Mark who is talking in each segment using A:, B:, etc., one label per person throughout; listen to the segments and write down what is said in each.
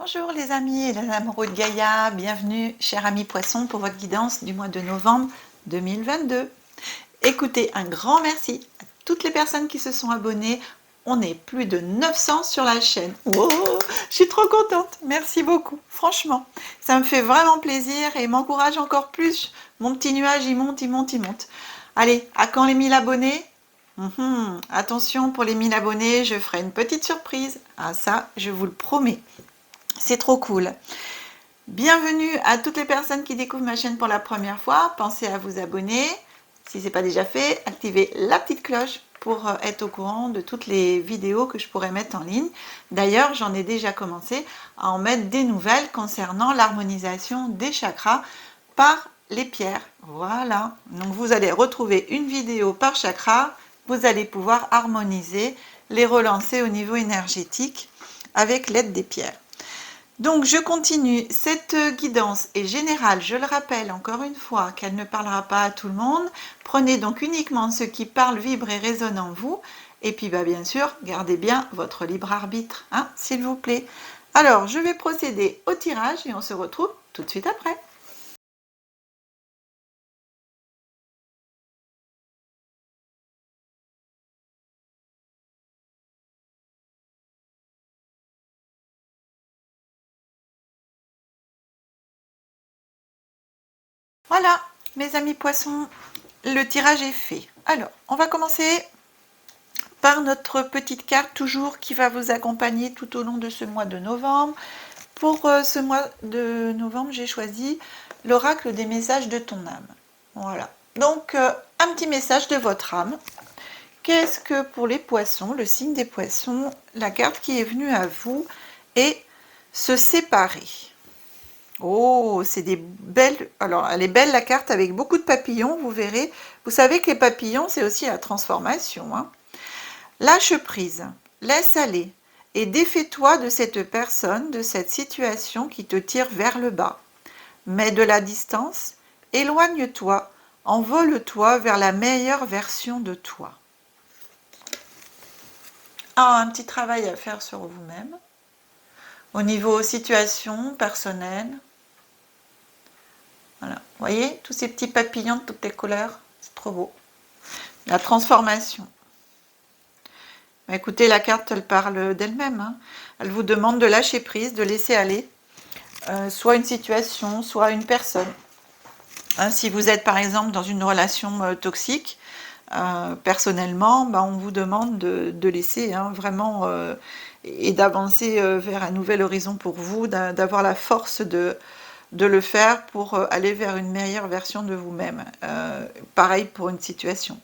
A: Bonjour les amis et les amoureux de Gaïa, bienvenue chers amis poissons pour votre guidance du mois de novembre 2022. Écoutez, un grand merci à toutes les personnes qui se sont abonnées. On est plus de 900 sur la chaîne. Wow, je suis trop contente, merci beaucoup. Franchement, ça me fait vraiment plaisir et m'encourage encore plus. Mon petit nuage, il monte, il monte, il monte. Allez, à quand les 1000 abonnés? Attention, pour les 1000 abonnés, je ferai une petite surprise. Ah ça, je vous le promets. C'est trop cool. Bienvenue à toutes les personnes qui découvrent ma chaîne pour la première fois. Pensez à vous abonner. Si ce n'est pas déjà fait, activez la petite cloche pour être au courant de toutes les vidéos que je pourrais mettre en ligne. D'ailleurs, j'en ai déjà commencé à en mettre des nouvelles concernant l'harmonisation des chakras par les pierres. Voilà. Donc vous allez retrouver une vidéo par chakra. Vous allez pouvoir harmoniser, les relancer au niveau énergétique avec l'aide des pierres. Donc je continue, cette guidance est générale, je le rappelle encore une fois qu'elle ne parlera pas à tout le monde. Prenez donc uniquement ce qui parle, vibre et résonne en vous. Et puis bien sûr, gardez bien votre libre arbitre, hein, s'il vous plaît. Alors je vais procéder au tirage et on se retrouve tout de suite après. Voilà, mes amis poissons, le tirage est fait. Alors, on va commencer par notre petite carte toujours qui va vous accompagner tout au long de ce mois de novembre. Pour ce mois de novembre, j'ai choisi l'oracle des messages de ton âme. Voilà. Donc, un petit message de votre âme. Qu'est-ce que pour les poissons, le signe des poissons, la carte qui est venue à vous est se séparer. Oh, c'est des belles... Alors, elle est belle la carte avec beaucoup de papillons, vous verrez. Vous savez que les papillons, c'est aussi la transformation, hein. Lâche prise, laisse aller et défais-toi de cette personne, de cette situation qui te tire vers le bas. Mets de la distance, éloigne-toi, envole-toi vers la meilleure version de toi. Ah, un petit travail à faire sur vous-même, au niveau situation personnelle. Voilà, vous voyez, tous ces petits papillons de toutes les couleurs, c'est trop beau. La transformation. Écoutez, la carte, elle parle d'elle-même, hein. Elle vous demande de lâcher prise, de laisser aller, soit une situation, soit une personne. Hein, si vous êtes par exemple dans une relation toxique, personnellement, on vous demande de laisser, hein, vraiment, et d'avancer vers un nouvel horizon pour vous, d'avoir la force de le faire pour aller vers une meilleure version de vous-même. Pareil pour une situation.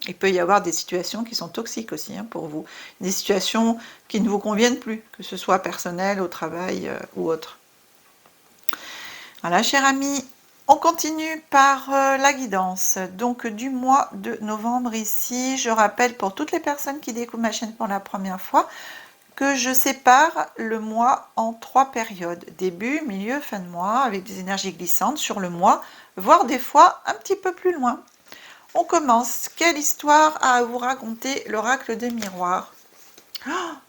A: Il peut y avoir des situations qui sont toxiques aussi, hein, pour vous. Des situations qui ne vous conviennent plus, que ce soit personnel, au travail ou autre. Voilà, chers amis, on continue par la guidance. Donc du mois de novembre ici, je rappelle pour toutes les personnes qui découvrent ma chaîne pour la première fois, que je sépare le mois en 3 périodes. Début, milieu, fin de mois, avec des énergies glissantes sur le mois, voire des fois un petit peu plus loin. On commence. Quelle histoire a à vous raconter l'oracle des miroirs?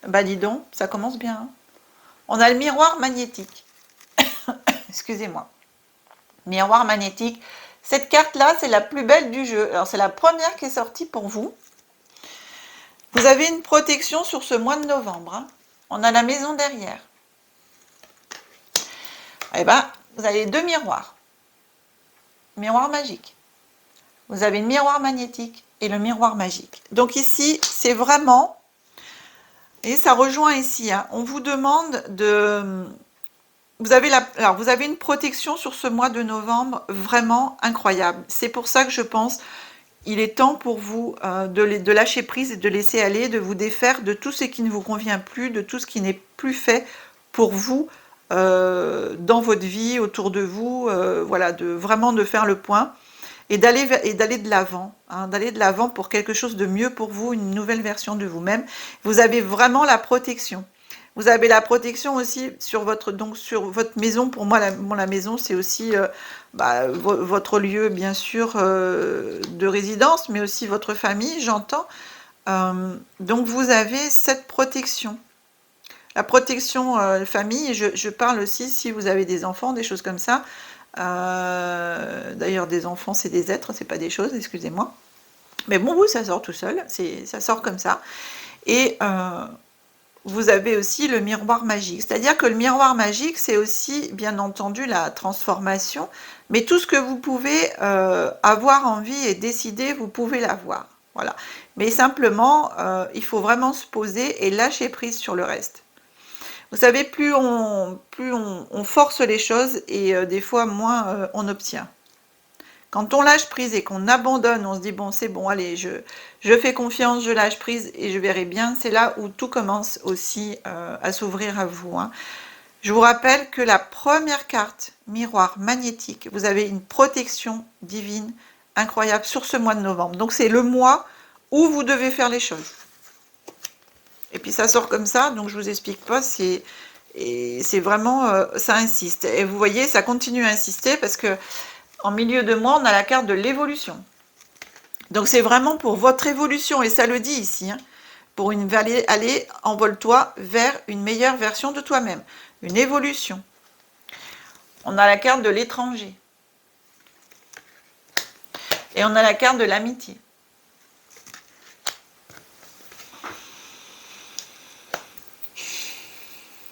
A: Bah dis donc, ça commence bien, hein. On a le miroir magnétique. Excusez-moi. Miroir magnétique. Cette carte-là, c'est la plus belle du jeu. Alors, c'est la première qui est sortie pour vous. Vous avez une protection sur ce mois de novembre, hein. On a la maison derrière. Eh ben, vous avez 2 miroirs. Miroir magique. Vous avez le miroir magnétique et le miroir magique. Donc ici, c'est vraiment, et ça rejoint ici, hein, on vous demande de... Vous avez une protection sur ce mois de novembre vraiment incroyable. C'est pour ça que je pense il est temps pour vous de lâcher prise et de laisser aller, de vous défaire de tout ce qui ne vous convient plus, de tout ce qui n'est plus fait pour vous dans votre vie, autour de vous, voilà, vraiment de faire le point. Et d'aller de l'avant, hein, d'aller de l'avant pour quelque chose de mieux pour vous, une nouvelle version de vous-même. Vous avez vraiment la protection. Vous avez la protection aussi sur votre maison. Pour moi, la maison, c'est aussi votre lieu, bien sûr, de résidence, mais aussi votre famille, j'entends. Donc, vous avez cette protection. La protection famille, je parle aussi si vous avez des enfants, des choses comme ça. D'ailleurs, des enfants, c'est des êtres, c'est pas des choses, excusez-moi. Mais bon, vous, ça sort tout seul, ça sort comme ça. Et vous avez aussi le miroir magique. C'est-à-dire que le miroir magique, c'est aussi, bien entendu, la transformation. Mais tout ce que vous pouvez avoir envie et décider, vous pouvez l'avoir. Voilà. Mais simplement, il faut vraiment se poser et lâcher prise sur le reste. Vous savez, plus on force les choses et des fois, moins on obtient. Quand on lâche prise et qu'on abandonne, on se dit bon, c'est bon, allez, je fais confiance, je lâche prise et je verrai bien. C'est là où tout commence aussi à s'ouvrir à vous. Hein. Je vous rappelle que la première carte, miroir magnétique, vous avez une protection divine incroyable sur ce mois de novembre. Donc c'est le mois où vous devez faire les choses. Et puis ça sort comme ça, donc je vous explique pas, c'est vraiment, ça insiste. Et vous voyez, ça continue à insister parce que en milieu de mois, on a la carte de l'évolution. Donc c'est vraiment pour votre évolution, et ça le dit ici, hein, pour une aller, envole-toi vers une meilleure version de toi-même, une évolution. On a la carte de l'étranger. Et on a la carte de l'amitié.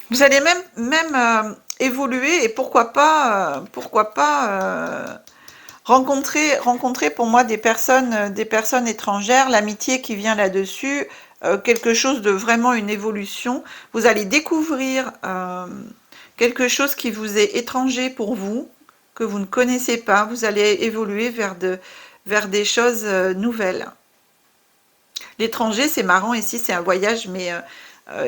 A: Vous allez même évoluer et pourquoi pas rencontrer pour moi des personnes étrangères, l'amitié qui vient là-dessus, quelque chose de vraiment une évolution. Vous allez découvrir quelque chose qui vous est étranger pour vous, que vous ne connaissez pas. Vous allez évoluer vers des choses nouvelles. L'étranger, c'est marrant ici, c'est un voyage, mais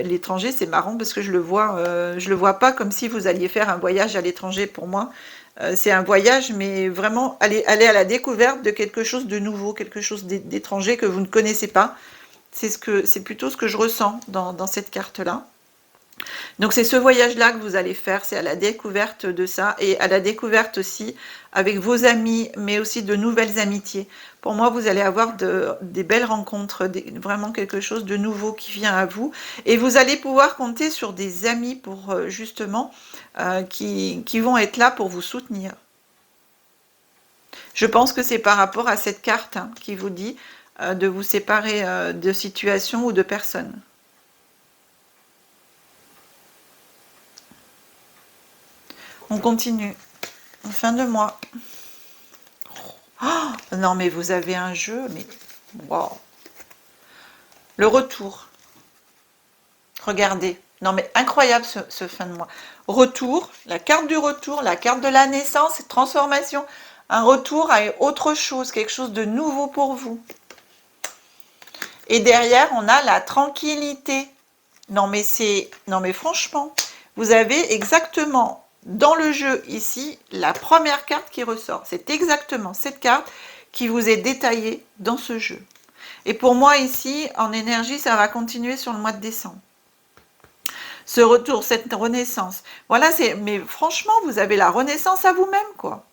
A: l'étranger, c'est marrant parce que je le vois pas comme si vous alliez faire un voyage à l'étranger pour moi. C'est un voyage, mais vraiment aller à la découverte de quelque chose de nouveau, quelque chose d'étranger que vous ne connaissez pas. C'est plutôt ce que je ressens dans cette carte-là. Donc c'est ce voyage-là que vous allez faire, c'est à la découverte de ça et à la découverte aussi avec vos amis, mais aussi de nouvelles amitiés. Pour moi, vous allez avoir des belles rencontres, vraiment quelque chose de nouveau qui vient à vous. Et vous allez pouvoir compter sur des amis pour justement qui vont être là pour vous soutenir. Je pense que c'est par rapport à cette carte hein, qui vous dit de vous séparer de situations ou de personnes. On continue. Fin de mois. Oh, non, mais vous avez un jeu, mais wow. Le retour. Regardez. Non, mais incroyable ce fin de mois. Retour, la carte du retour, la carte de la naissance, transformation. Un retour à autre chose, quelque chose de nouveau pour vous. Et derrière, on a la tranquillité. Non, mais franchement, vous avez exactement dans le jeu ici la première carte qui ressort. C'est exactement cette carte qui vous est détaillée dans ce jeu. Et pour moi ici, en énergie, ça va continuer sur le mois de décembre. Ce retour, cette renaissance. Voilà, mais franchement, vous avez la renaissance à vous-même, quoi.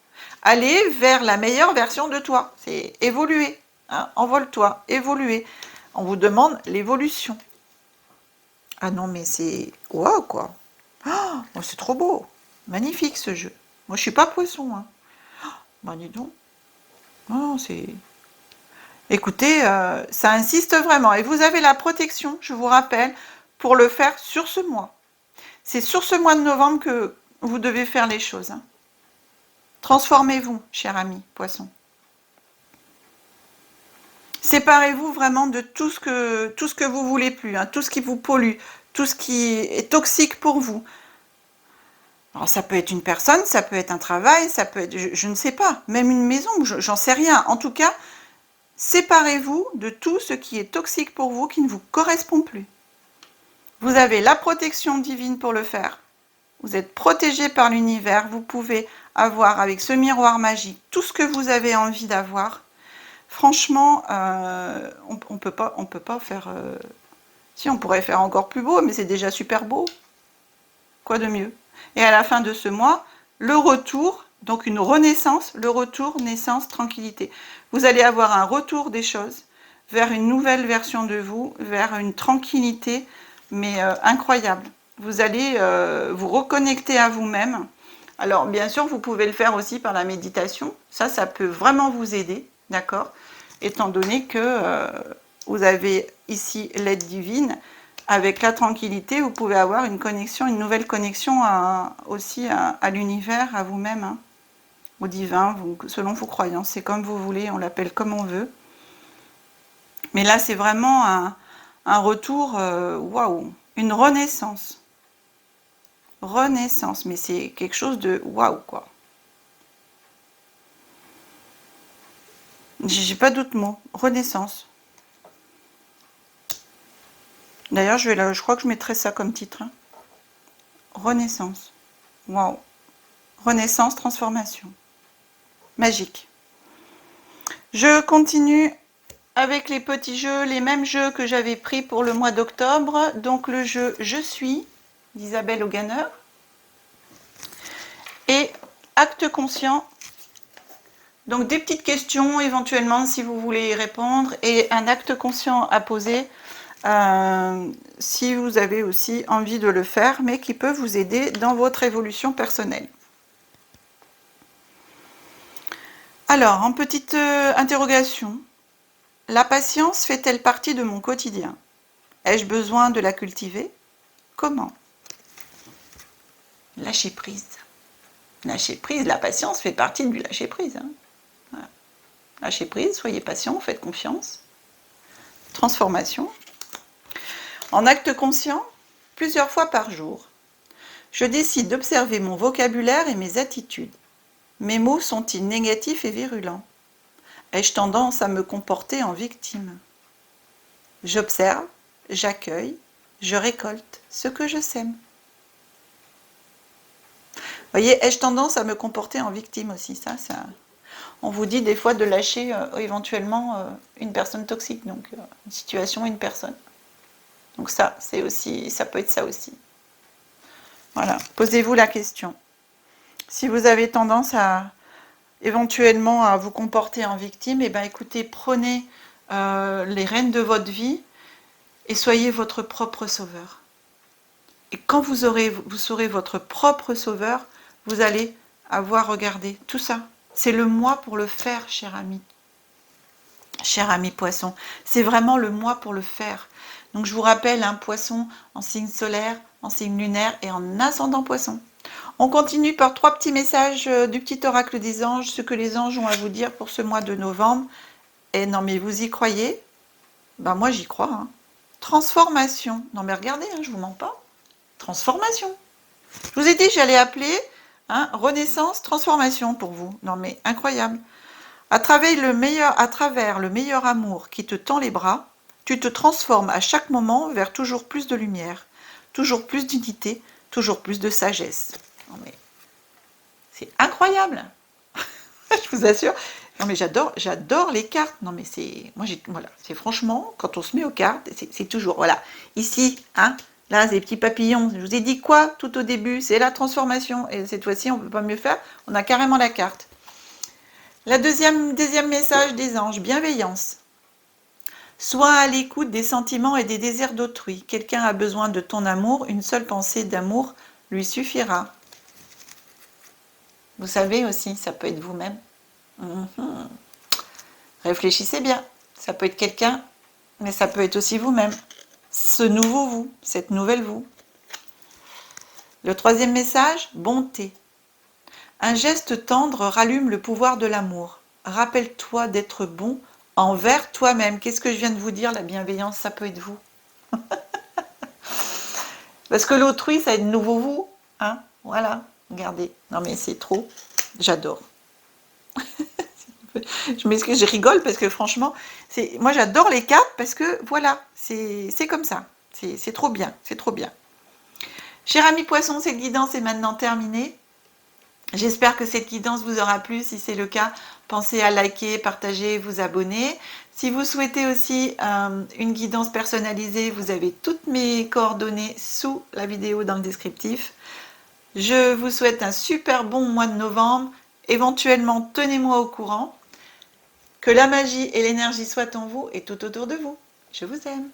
A: Aller vers la meilleure version de toi. C'est évoluer. Hein, envole-toi, évoluer. On vous demande l'évolution. Ah non, mais c'est... Waouh, quoi. Oh, c'est trop beau. Magnifique, ce jeu. Moi, je suis pas poisson. Hein. Bah, dis donc. Oh, c'est... Écoutez, ça insiste vraiment. Et vous avez la protection, je vous rappelle, pour le faire sur ce mois. C'est sur ce mois de novembre que vous devez faire les choses. Hein. Transformez-vous, cher ami poisson. Séparez-vous vraiment de tout ce que vous voulez plus, hein, tout ce qui vous pollue, tout ce qui est toxique pour vous. Alors ça peut être une personne, ça peut être un travail, ça peut être, je ne sais pas, même une maison, j'en sais rien. En tout cas, séparez-vous de tout ce qui est toxique pour vous, qui ne vous correspond plus. Vous avez la protection divine pour le faire. Vous êtes protégé par l'univers. Vous pouvez avoir avec ce miroir magique tout ce que vous avez envie d'avoir. Franchement, on peut pas faire... Si, on pourrait faire encore plus beau, mais c'est déjà super beau. Quoi de mieux? Et à la fin de ce mois, le retour, donc une renaissance, le retour, naissance, tranquillité. Vous allez avoir un retour des choses vers une nouvelle version de vous, vers une tranquillité, mais incroyable. vous allez vous reconnecter à vous-même. Alors, bien sûr, vous pouvez le faire aussi par la méditation. Ça peut vraiment vous aider, d'accord? Étant donné que vous avez ici l'aide divine, avec la tranquillité, vous pouvez avoir une connexion, une nouvelle connexion aussi à l'univers, à vous-même, hein, au divin, selon vos croyances. C'est comme vous voulez, on l'appelle comme on veut. Mais là, c'est vraiment un retour, waouh, une renaissance. Renaissance, mais c'est quelque chose de waouh, quoi. J'ai pas d'autres mots. Renaissance. D'ailleurs, je crois que je mettrai ça comme titre. Hein. Renaissance. Waouh. Renaissance, transformation. Magique. Je continue avec les petits jeux, les mêmes jeux que j'avais pris pour le mois d'octobre. Donc le jeu Je suis d'Isabelle Hoganer. Et Acte conscient. Donc des petites questions éventuellement si vous voulez y répondre et un acte conscient à poser si vous avez aussi envie de le faire, mais qui peut vous aider dans votre évolution personnelle. Alors, en petite interrogation, la patience fait-elle partie de mon quotidien? Ai-je besoin de la cultiver? Comment? Lâcher prise. Lâcher prise, la patience fait partie du lâcher prise. Hein. Voilà. Lâchez prise, soyez patient, faites confiance. Transformation. En acte conscient, plusieurs fois par jour, je décide d'observer mon vocabulaire et mes attitudes. Mes mots sont-ils négatifs et virulents? Ai-je tendance à me comporter en victime? J'observe, j'accueille, je récolte ce que je sème. Voyez, ai-je tendance à me comporter en victime aussi? Ça, on vous dit des fois de lâcher éventuellement une personne toxique, donc une situation, une personne. Donc ça, c'est aussi, ça peut être ça aussi. Voilà, posez-vous la question. Si vous avez tendance à éventuellement à vous comporter en victime, eh bien écoutez, prenez les rênes de votre vie et soyez votre propre sauveur. Et quand vous serez votre propre sauveur, vous allez avoir regardé tout ça. C'est le moi pour le faire, cher ami. Cher ami poisson, c'est vraiment le moi pour le faire. Donc je vous rappelle, un poisson en signe solaire, en signe lunaire et en ascendant poisson. On continue par 3 petits messages du petit oracle des anges, ce que les anges ont à vous dire pour ce mois de novembre. Et non mais vous y croyez? Ben moi j'y crois. Hein. Transformation. Non mais regardez, hein, je vous mens pas. Transformation. Je vous ai dit j'allais appeler renaissance, transformation pour vous. Non mais incroyable. À travers le meilleur amour qui te tend les bras, tu te transformes à chaque moment vers toujours plus de lumière, toujours plus d'unité, toujours plus de sagesse. Non mais c'est incroyable. Je vous assure. Non mais j'adore les cartes. Non mais c'est voilà, c'est franchement quand on se met aux cartes, c'est toujours voilà. Ici, là des petits papillons. Je vous ai dit quoi tout au début, c'est la transformation et cette fois-ci on peut pas mieux faire. On a carrément la carte. La deuxième message des anges, bienveillance. Sois à l'écoute des sentiments et des désirs d'autrui. Quelqu'un a besoin de ton amour, une seule pensée d'amour lui suffira. Vous savez aussi, ça peut être vous-même. Réfléchissez bien. Ça peut être quelqu'un, mais ça peut être aussi vous-même. Ce nouveau vous, cette nouvelle vous. Le troisième message, bonté. Un geste tendre rallume le pouvoir de l'amour. Rappelle-toi d'être bon envers toi-même. Qu'est-ce que je viens de vous dire? La bienveillance, ça peut être vous. Parce que l'autrui, ça va être de nouveau vous. Voilà, regardez. Non mais c'est trop. J'adore. Je m'excuse, je rigole parce que franchement, moi j'adore les cartes parce que voilà, c'est comme ça. C'est trop bien, c'est trop bien. Cher ami poisson, cette guidance est maintenant terminée. J'espère que cette guidance vous aura plu. Si c'est le cas, pensez à liker, partager, vous abonner. Si vous souhaitez aussi une guidance personnalisée, vous avez toutes mes coordonnées sous la vidéo dans le descriptif. Je vous souhaite un super bon mois de novembre. Éventuellement, tenez-moi au courant. Que la magie et l'énergie soient en vous et tout autour de vous. Je vous aime.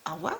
A: Au revoir.